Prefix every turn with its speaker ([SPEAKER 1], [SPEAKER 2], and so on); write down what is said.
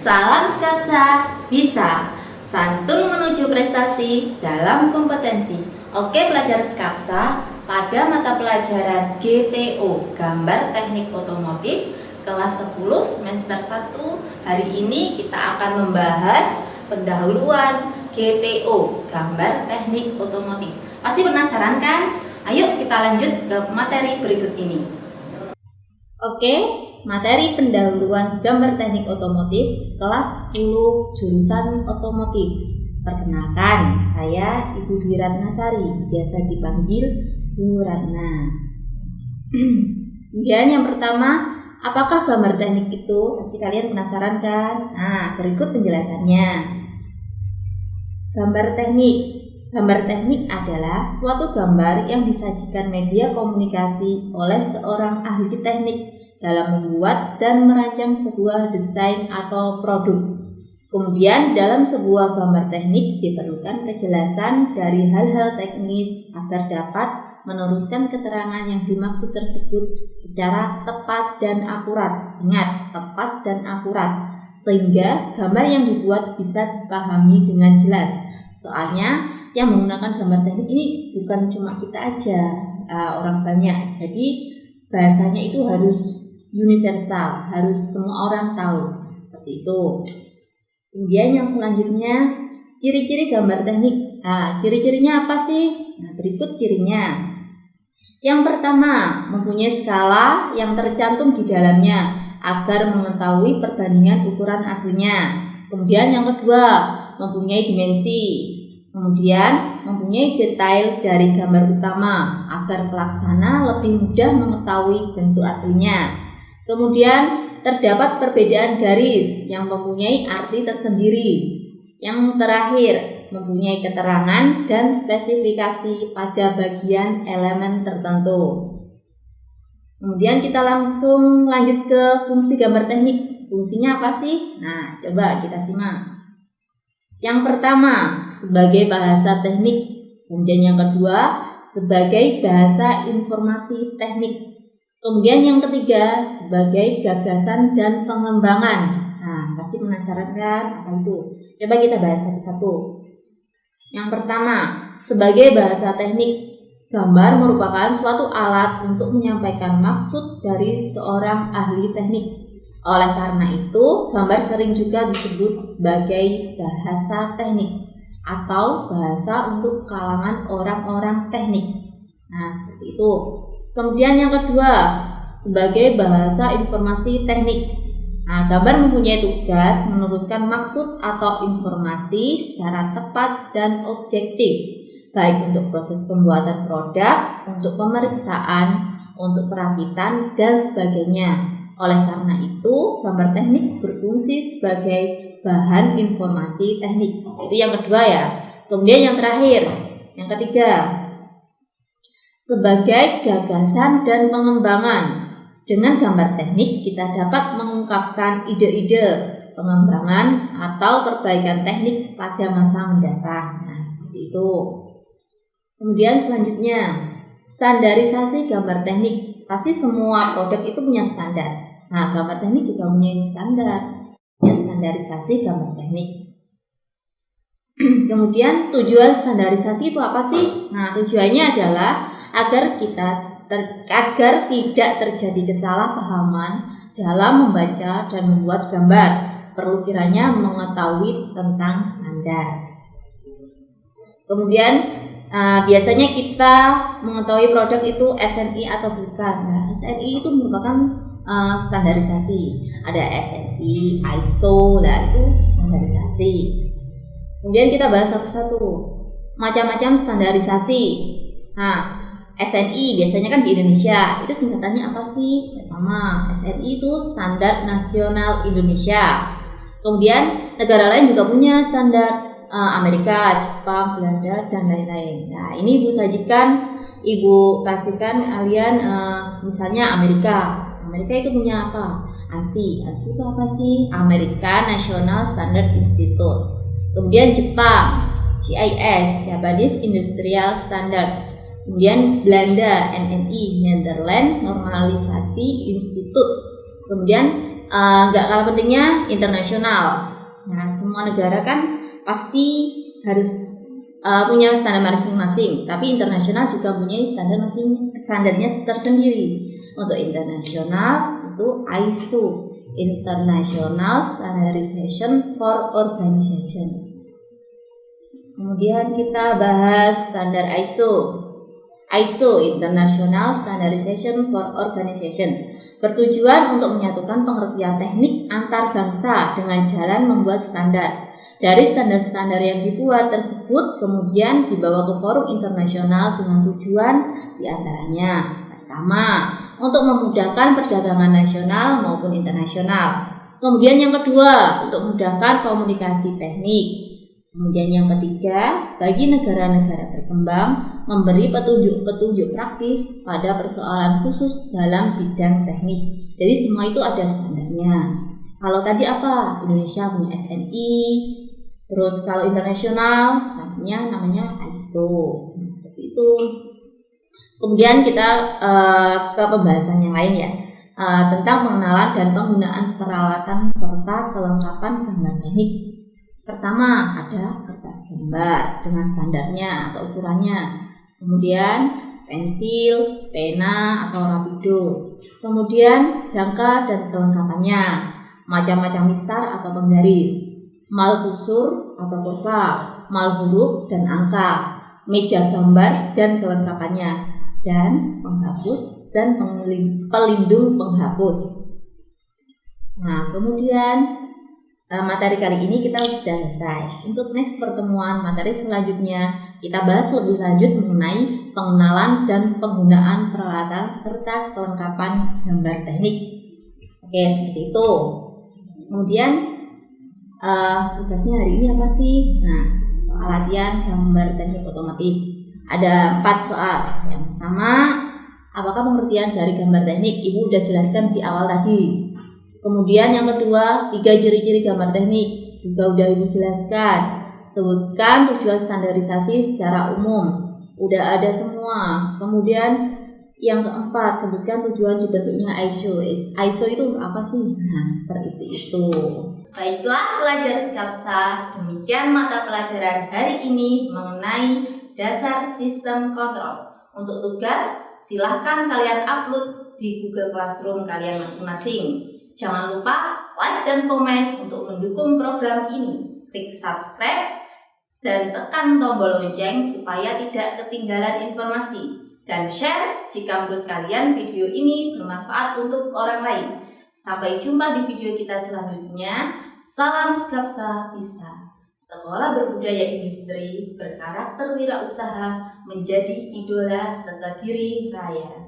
[SPEAKER 1] Salam Skapsa, bisa santun menuju prestasi dalam kompetensi. Oke pelajar Skapsa, pada mata pelajaran GTO, Gambar Teknik Otomotif, kelas 10 semester 1, hari ini kita akan membahas pendahuluan GTO, Gambar Teknik Otomotif. Pasti penasaran kan? Ayo kita lanjut ke materi berikut ini. Oke, materi pendahuluan gambar teknik otomotif kelas 10 jurusan otomotif. Perkenalkan, saya Ibu Dwi Ratnasari, biasa dipanggil Bu Ratna. Kemudian yang pertama, apakah gambar teknik itu? Pasti kalian penasaran kan? Nah, berikut penjelasannya. Gambar teknik adalah suatu gambar yang disajikan media komunikasi oleh seorang ahli teknik dalam membuat dan merancang sebuah desain atau produk. Kemudian dalam sebuah gambar teknik diperlukan kejelasan dari hal-hal teknis agar dapat meneruskan keterangan yang dimaksud tersebut secara tepat dan akurat. Ingat, tepat dan akurat, sehingga gambar yang dibuat bisa dipahami dengan jelas. Soalnya yang menggunakan gambar teknik ini bukan cuma kita aja, orang banyak. Jadi bahasanya itu harus universal, harus semua orang tahu. Seperti itu. Kemudian yang selanjutnya, ciri-ciri gambar teknik. Ciri-cirinya apa sih? Berikut cirinya. Yang pertama, mempunyai skala yang tercantum di dalamnya agar mengetahui perbandingan ukuran aslinya. Kemudian yang kedua, mempunyai dimensi. Kemudian mempunyai detail dari gambar utama agar pelaksana lebih mudah mengetahui bentuk aslinya. Kemudian terdapat perbedaan garis yang mempunyai arti tersendiri. Yang terakhir, mempunyai keterangan dan spesifikasi pada bagian elemen tertentu. Kemudian kita langsung lanjut ke fungsi gambar teknik. Fungsinya apa sih? Nah, coba kita simak. Yang pertama, sebagai bahasa teknik. Kemudian yang kedua, sebagai bahasa informasi teknik. Kemudian yang ketiga, sebagai gagasan dan pengembangan. Nah, pasti penasaran kan apa itu? Coba kita bahas satu-satu. Yang pertama, sebagai bahasa teknik. Gambar merupakan suatu alat untuk menyampaikan maksud dari seorang ahli teknik. Oleh karena itu, gambar sering juga disebut sebagai bahasa teknik atau bahasa untuk kalangan orang-orang teknik. Nah, seperti itu. Kemudian yang kedua, sebagai bahasa informasi teknik. Nah, gambar mempunyai tugas meneruskan maksud atau informasi secara tepat dan objektif, baik untuk proses pembuatan produk, untuk pemeriksaan, untuk perakitan, dan sebagainya. Oleh karena itu, gambar teknik berfungsi sebagai bahan informasi teknik. Itu yang kedua ya. Kemudian yang terakhir, yang ketiga, sebagai gagasan dan pengembangan. Dengan gambar teknik kita dapat mengungkapkan ide-ide pengembangan atau perbaikan teknik pada masa mendatang. Nah, seperti itu. Kemudian selanjutnya, standarisasi gambar teknik. Pasti semua produk itu punya standar. Nah, gambar teknik juga punya standar, punya standarisasi gambar teknik. Kemudian tujuan standarisasi itu apa sih? Nah, tujuannya adalah agar tidak terjadi kesalahpahaman dalam membaca dan membuat gambar. Perlu kiranya mengetahui tentang standar. Kemudian biasanya kita mengetahui produk itu SNI atau bukan. Nah, SNI itu merupakan standarisasi. Ada SNI, ISO, itu standarisasi. Kemudian kita bahas satu-satu. Macam-macam standarisasi. Nah, SNI biasanya kan di Indonesia. Itu singkatannya apa sih? Pertama, SNI itu Standar Nasional Indonesia. Kemudian negara lain juga punya standar, Amerika, Jepang, Belanda, dan lain-lain. Nah, ini Ibu kasihkan kalian misalnya Amerika. Amerika itu punya apa? ANSI. ANSI itu apa sih? American National Standard Institute. Kemudian Jepang, GIS, Japanese Industrial Standard. Kemudian Belanda, NNI, Netherlands Normalisasi Institute. Kemudian nggak kalah pentingnya internasional. Nah, semua negara kan pasti harus punya standar masing-masing, tapi internasional juga punya standarnya tersendiri. Untuk internasional itu ISO, International Standardization for Organization. Kemudian kita bahas standar ISO. ISO, International Standardization for Organization, bertujuan untuk menyatukan pengertian teknik antar bangsa dengan jalan membuat standar. Dari standar-standar yang dibuat tersebut kemudian dibawa ke forum internasional dengan tujuan diantaranya: pertama, untuk memudahkan perdagangan nasional maupun internasional. Kemudian yang kedua, untuk memudahkan komunikasi teknik. Kemudian yang ketiga, bagi negara-negara berkembang memberi petunjuk-petunjuk praktis pada persoalan khusus dalam bidang teknik. Jadi semua itu ada standarnya. Kalau tadi apa? Indonesia punya SNI. Terus kalau internasional standarnya namanya ISO. Seperti itu. Kemudian kita ke pembahasan yang lain ya. Tentang pengenalan dan penggunaan peralatan serta kelengkapan gambar teknik. Pertama, ada kertas gambar dengan standarnya atau ukurannya. Kemudian pensil, pena atau rapido. Kemudian jangka dan kelengkapannya, macam-macam mistar atau penggaris, mal kusur atau kurva, mal huruf dan angka, meja gambar dan kelengkapannya, dan penghapus dan pelindung penghapus. Nah, kemudian materi kali ini kita sudah selesai. Untuk next pertemuan materi selanjutnya kita bahas lebih lanjut mengenai pengenalan dan penggunaan peralatan serta kelengkapan gambar teknik. Oke, seperti itu. Kemudian tugasnya hari ini apa sih? Nah, soal latihan gambar teknik otomotif. Ada 4 soal. Yang pertama, apakah pengertian dari gambar teknik? Ibu udah jelaskan di awal tadi. Kemudian yang kedua, 3 ciri-ciri gambar teknik. Juga udah Ibu jelaskan. Sebutkan tujuan standarisasi secara umum. Udah ada semua. Kemudian yang keempat, sebutkan tujuan dibentuknya ISO. ISO itu untuk apa sih? Nah, seperti itu.
[SPEAKER 2] Baiklah pelajar Skapsa, demikian mata pelajaran hari ini mengenai dasar sistem kontrol. Untuk tugas, silahkan kalian upload di Google Classroom kalian masing-masing. Jangan lupa like dan komen untuk mendukung program ini. Klik subscribe dan tekan tombol lonceng supaya tidak ketinggalan informasi. Dan share jika menurut kalian video ini bermanfaat untuk orang lain. Sampai jumpa di video kita selanjutnya. Salam Skapsa Bisa. Sekolah berbudaya industri berkarakter wirausaha menjadi idola sekediri raya.